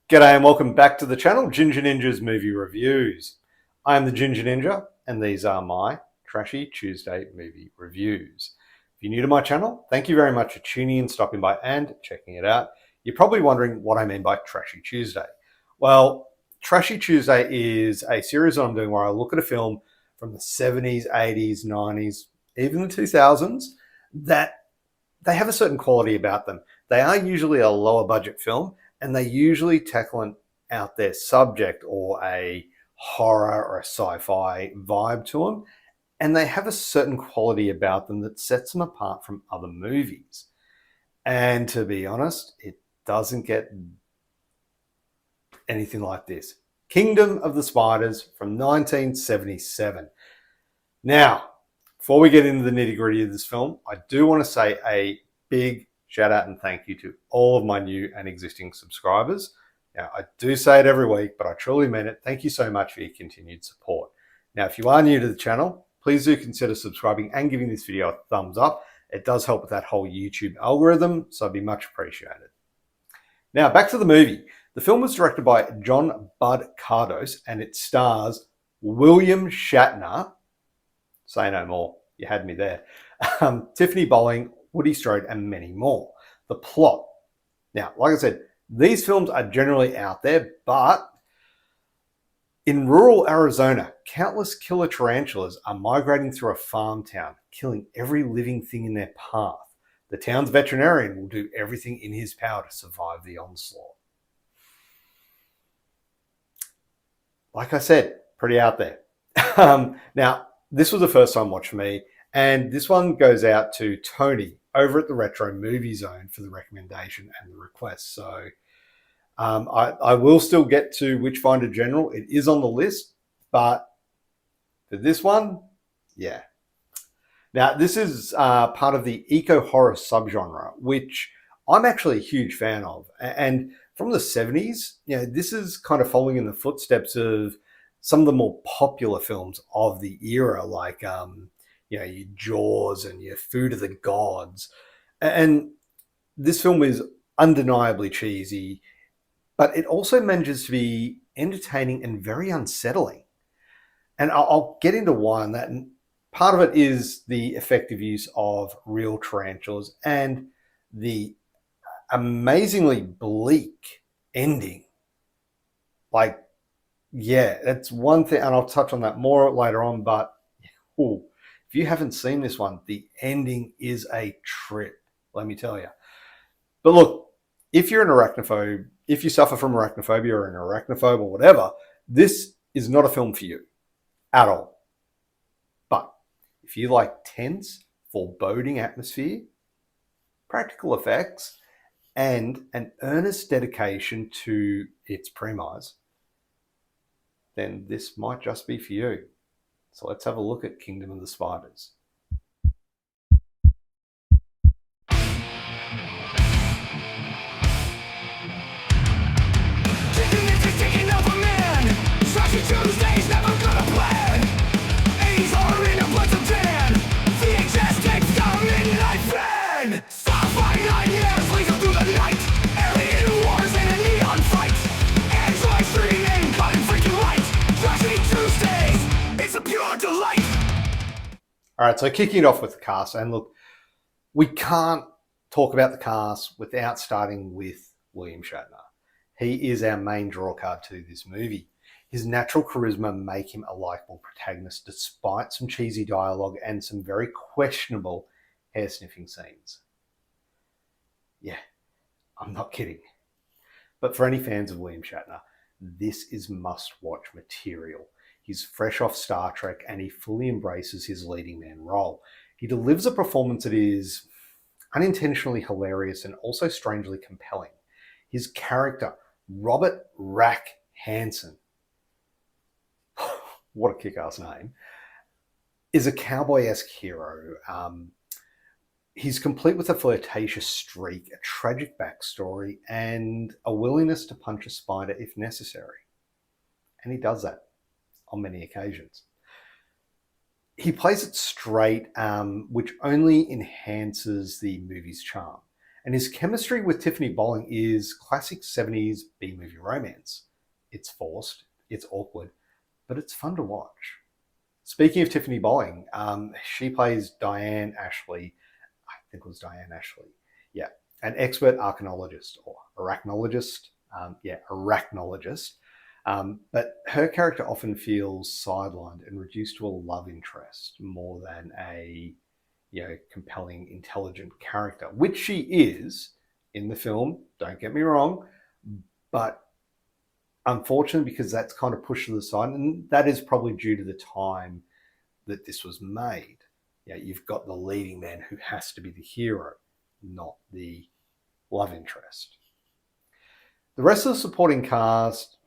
G'day and welcome back to the channel, Ginger Ninja's Movie Reviews. I am the Ginger Ninja and these are my Trashy Tuesday movie reviews. If you're new to my channel, thank you very much for tuning in, stopping by and checking it out. You're probably wondering what I mean by Trashy Tuesday. Well, Trashy Tuesday is a series that I'm doing where I look at a film from the 70s, 80s, 90s, even the 2000s that they have a certain quality about them. They are usually a lower budget film, and they usually tackle an out there subject or a horror or a sci-fi vibe to them. And they have a certain quality about them that sets them apart from other movies. And to be honest, it doesn't get anything like this. Kingdom of the Spiders from 1977. Now, before we get into the nitty-gritty of this film, I do want to say a big shout out and thank you to all of my new and existing subscribers. Now, I do say it every week, but I truly mean it. Thank you so much for your continued support. Now, if you are new to the channel, please do consider subscribing and giving this video a thumbs up. It does help with that whole YouTube algorithm, so it'd be much appreciated. Now, back to the movie. The film was directed by John Bud Cardos and it stars William Shatner. Say no more. You had me there. Tiffany Bolling, Woody Strode, and many more. The plot. Now, like I said, these films are generally out there, but in rural Arizona, countless killer tarantulas are migrating through a farm town, killing every living thing in their path. The town's veterinarian will do everything in his power to survive the onslaught. Like I said, pretty out there. Now, this was the first time watch for me, and this one goes out to Tony over at the Retro Movie Zone for the recommendation and the request. So I will still get to Witchfinder General. It is on the list, but for this one, yeah. Now, this is part of the eco-horror subgenre, which I'm actually a huge fan of. And from the 70s, you know, this is kind of following in the footsteps of some of the more popular films of the era, like you know, your Jaws and your Food of the Gods. And this film is undeniably cheesy, but it also manages to be entertaining and very unsettling. And I'll get into why on that. And part of it is the effective use of real tarantulas and the amazingly bleak ending. Like, yeah, that's one thing, and I'll touch on that more later on, but ooh, if you haven't seen this one, the ending is a trip, let me tell you. But look, if you're an arachnophobe, if you suffer from arachnophobia or an arachnophobe or whatever, this is not a film for you at all. But if you like tense, foreboding atmosphere, practical effects, and an earnest dedication to its premise, then this might just be for you. So let's have a look at Kingdom of the Spiders. Tuesday's never gonna plan. 80s horror in a blood of tan. VHS tapes got a midnight fan. Stop by 9 years, leads them through the night. Alien wars and a neon fight. Android streaming, but in freaking light. Trashy Tuesdays, it's a pure delight. All right, so kicking it off with the cast. And look, we can't talk about the cast without starting with William Shatner. He is our main draw card to this movie. His natural charisma make him a likable protagonist despite some cheesy dialogue and some very questionable hair-sniffing scenes. Yeah, I'm not kidding. But for any fans of William Shatner, this is must-watch material. He's fresh off Star Trek and he fully embraces his leading man role. He delivers a performance that is unintentionally hilarious and also strangely compelling. His character, Robert Rack Hansen, what a kick-ass name, is a cowboy-esque hero. He's complete with a flirtatious streak, a tragic backstory, and a willingness to punch a spider if necessary. And he does that on many occasions. He plays it straight, which only enhances the movie's charm. And his chemistry with Tiffany Bolling is classic 70s B-movie romance. It's forced, it's awkward, but it's fun to watch. Speaking of Tiffany Bolling, she plays Diane Ashley. I think it was Diane Ashley. Yeah, an expert arachnologist or arachnologist. Arachnologist. But her character often feels sidelined and reduced to a love interest more than a compelling, intelligent character, which she is in the film. Don't get me wrong, but unfortunately, because that's kind of pushed to the side, and that is probably due to the time that this was made. You've got the leading man who has to be the hero, not the love interest. The rest of the supporting cast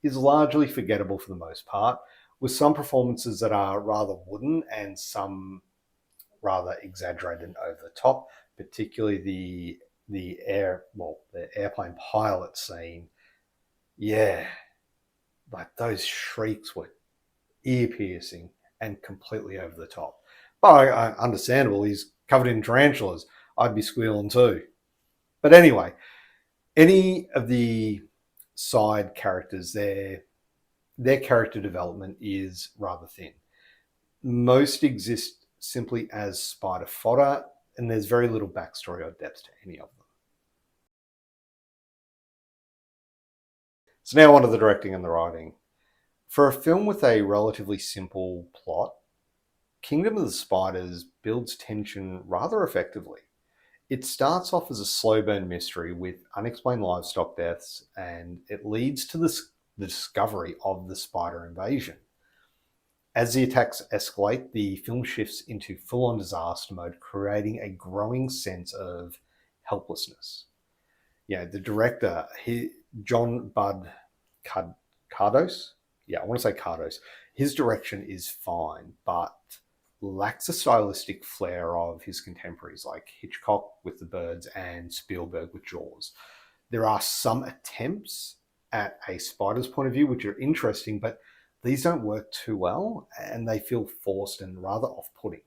is largely forgettable for the most part, with some performances that are rather wooden and some rather exaggerated and over the top, particularly the airplane pilot scene. Yeah, like those shrieks were ear-piercing and completely over the top. But understandable, he's covered in tarantulas. I'd be squealing too. But anyway, any of the side characters, their character development is rather thin. Most exist simply as spider fodder, and there's very little backstory or depth to any of them. So now on to the directing and the writing. For a film with a relatively simple plot, Kingdom of the Spiders builds tension rather effectively. It starts off as a slow burn mystery with unexplained livestock deaths, and it leads to the discovery of the spider invasion. As the attacks escalate, the film shifts into full-on disaster mode, creating a growing sense of helplessness. The director, John Bud Cardos, I want to say Cardos, his direction is fine, but lacks the stylistic flair of his contemporaries like Hitchcock with The Birds and Spielberg with Jaws. There are some attempts at a spider's point of view which are interesting, but these don't work too well and they feel forced and rather off-putting.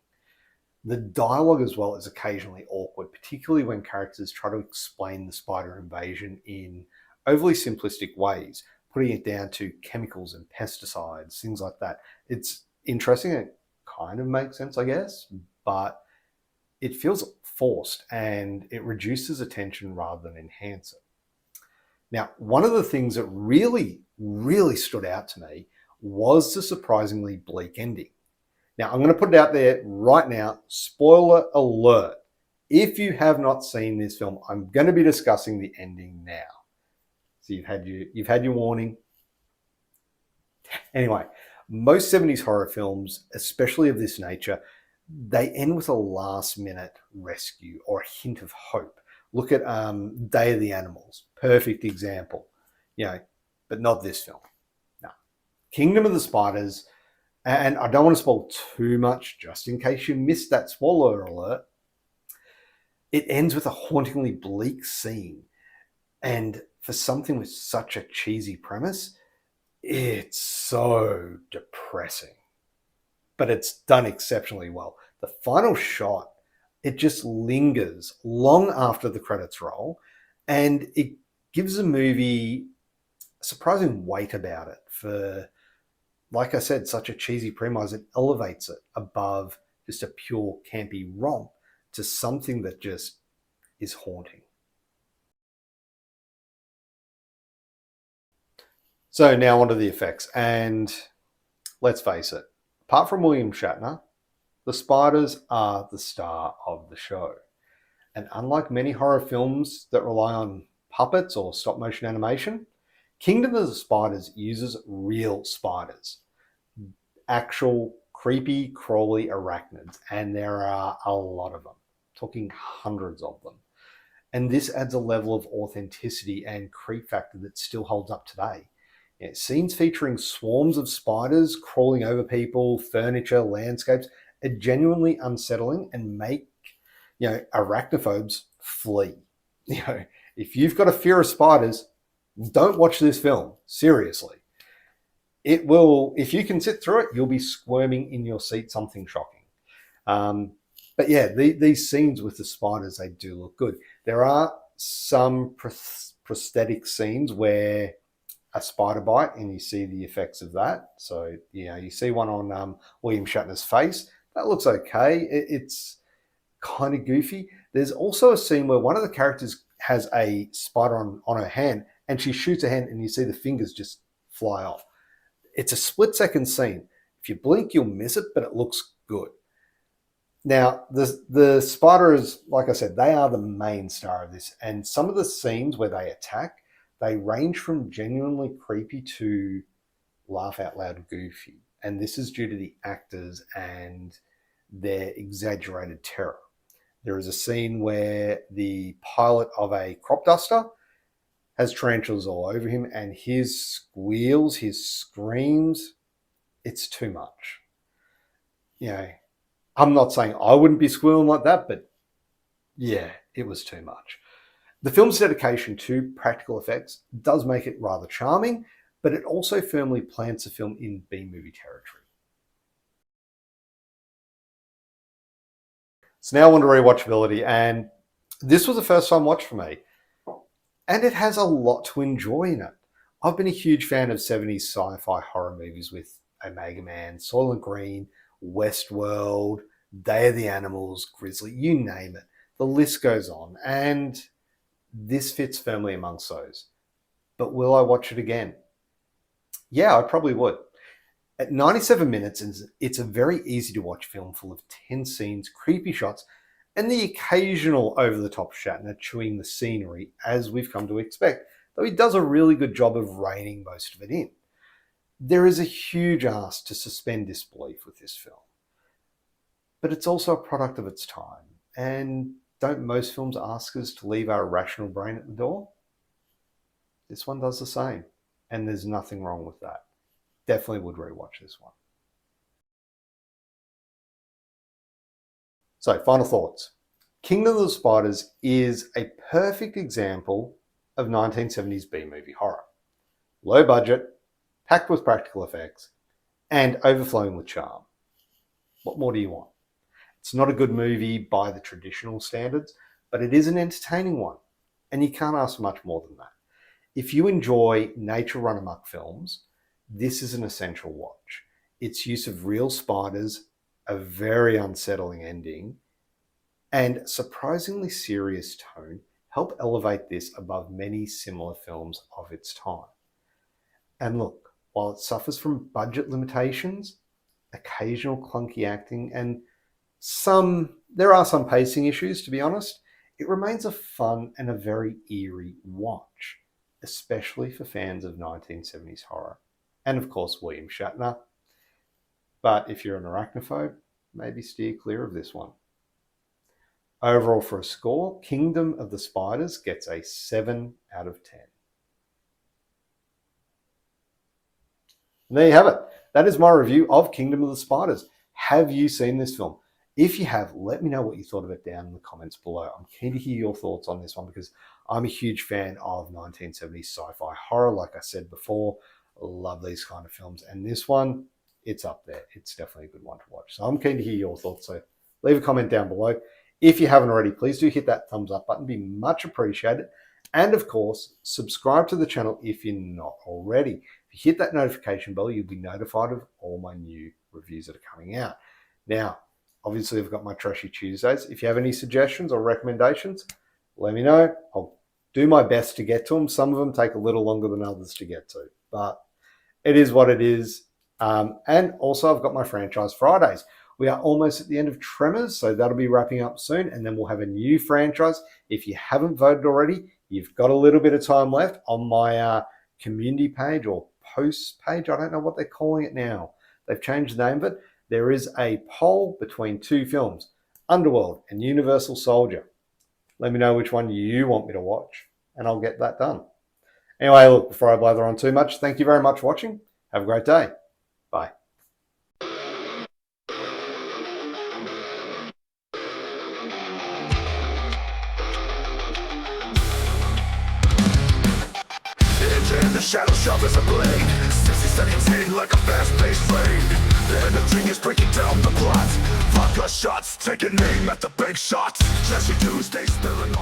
The dialogue as well is occasionally awkward, particularly when characters try to explain the spider invasion in overly simplistic ways, putting it down to chemicals and pesticides, things like that. It's interesting. It kind of makes sense, I guess, but it feels forced and it reduces attention rather than enhance it. Now, one of the things that really, really stood out to me was the surprisingly bleak ending. Now, I'm going to put it out there right now, spoiler alert. If you have not seen this film, I'm going to be discussing the ending now. So you've had your warning. Anyway, most 70s horror films, especially of this nature, they end with a last-minute rescue or a hint of hope. Look at Day of the Animals, perfect example. But not this film. No. Kingdom of the Spiders, and I don't want to spoil too much just in case you missed that spoiler alert. It ends with a hauntingly bleak scene. And for something with such a cheesy premise, it's so depressing. But it's done exceptionally well. The final shot, it just lingers long after the credits roll, and it gives the movie a surprising weight about it. For, like I said, such a cheesy premise, it elevates it above just a pure campy romp to something that just is haunting. So now onto the effects, and let's face it, apart from William Shatner, the spiders are the star of the show. And unlike many horror films that rely on puppets or stop motion animation, Kingdom of the Spiders uses real spiders. Actual creepy, crawly arachnids, and there are a lot of them, talking hundreds of them. And this adds a level of authenticity and creep factor that still holds up today. Scenes featuring swarms of spiders crawling over people, furniture, landscapes are genuinely unsettling and make arachnophobes flee. If you've got a fear of spiders, don't watch this film. Seriously. It will, if you can sit through it, you'll be squirming in your seat, something shocking. But yeah, these scenes with the spiders, they do look good. There are some prosthetic scenes where a spider bite and you see the effects of that. So, you see one on William Shatner's face. That looks okay. It's kind of goofy. There's also a scene where one of the characters has a spider on her hand and she shoots her hand and you see the fingers just fly off. It's a split-second scene. If you blink, you'll miss it, but it looks good. Now, the spiders, like I said, they are the main star of this. And some of the scenes where they attack, they range from genuinely creepy to laugh out loud goofy. And this is due to the actors and their exaggerated terror. There is a scene where the pilot of a crop duster has tarantulas all over him, and his squeals, his screams, it's too much. I'm not saying I wouldn't be squealing like that, but yeah, it was too much. The film's dedication to practical effects does make it rather charming, but it also firmly plants the film in B-movie territory. So now on to rewatchability, and this was a first-time watch for me, and it has a lot to enjoy in it. I've been a huge fan of 70s sci-fi horror movies with Omega Man, Soylent Green, Westworld, Day of the Animals, Grizzly, you name it. The list goes on, and this fits firmly amongst those. But will I watch it again? Yeah, I probably would. At 97 minutes, it's a very easy to watch film full of tense scenes, creepy shots, and the occasional over-the-top Shatner chewing the scenery, as we've come to expect, though he does a really good job of reining most of it in. There is a huge ask to suspend disbelief with this film. But it's also a product of its time, and don't most films ask us to leave our rational brain at the door? This one does the same, and there's nothing wrong with that. Definitely would rewatch this one. So, final thoughts. Kingdom of the Spiders is a perfect example of 1970s B-movie horror. Low budget, packed with practical effects, and overflowing with charm. What more do you want? It's not a good movie by the traditional standards, but it is an entertaining one, and you can't ask much more than that. If you enjoy nature run-amok films, this is an essential watch. Its use of real spiders, a very unsettling ending, and surprisingly serious tone help elevate this above many similar films of its time. And look, while it suffers from budget limitations, occasional clunky acting, and there are some pacing issues, to be honest, it remains a fun and a very eerie watch, especially for fans of 1970s horror. And of course, William Shatner. But if you're an arachnophobe, maybe steer clear of this one. Overall, for a score, Kingdom of the Spiders gets a 7 out of 10. And there you have it. That is my review of Kingdom of the Spiders. Have you seen this film? If you have, let me know what you thought of it down in the comments below. I'm keen to hear your thoughts on this one because I'm a huge fan of 1970s sci-fi horror. Like I said before, I love these kind of films. And this one, it's up there. It's definitely a good one to watch. So I'm keen to hear your thoughts. So leave a comment down below. If you haven't already, please do hit that thumbs up button. Be much appreciated. And of course, subscribe to the channel if you're not already. If you hit that notification bell, you'll be notified of all my new reviews that are coming out. Now, obviously, I've got my Trashy Tuesdays. If you have any suggestions or recommendations, let me know. I'll do my best to get to them. Some of them take a little longer than others to get to, but it is what it is. And also, I've got my Franchise Fridays. We are almost at the end of Tremors, so that'll be wrapping up soon, and then we'll have a new franchise. If you haven't voted already, you've got a little bit of time left on my community page or posts page. I don't know what they're calling it now. They've changed the name of it. There is a poll between two films, Underworld and Universal Soldier. Let me know which one you want me to watch, and I'll get that done. Anyway, look, before I blather on too much, thank you very much for watching. Have a great day. Bye. In the shadow sharp as a blade, 60 seconds hitting like a fast-paced raid. The energy is breaking down the plot. Vodka shots, taking aim at the big shots. Jesse Tuesday spilling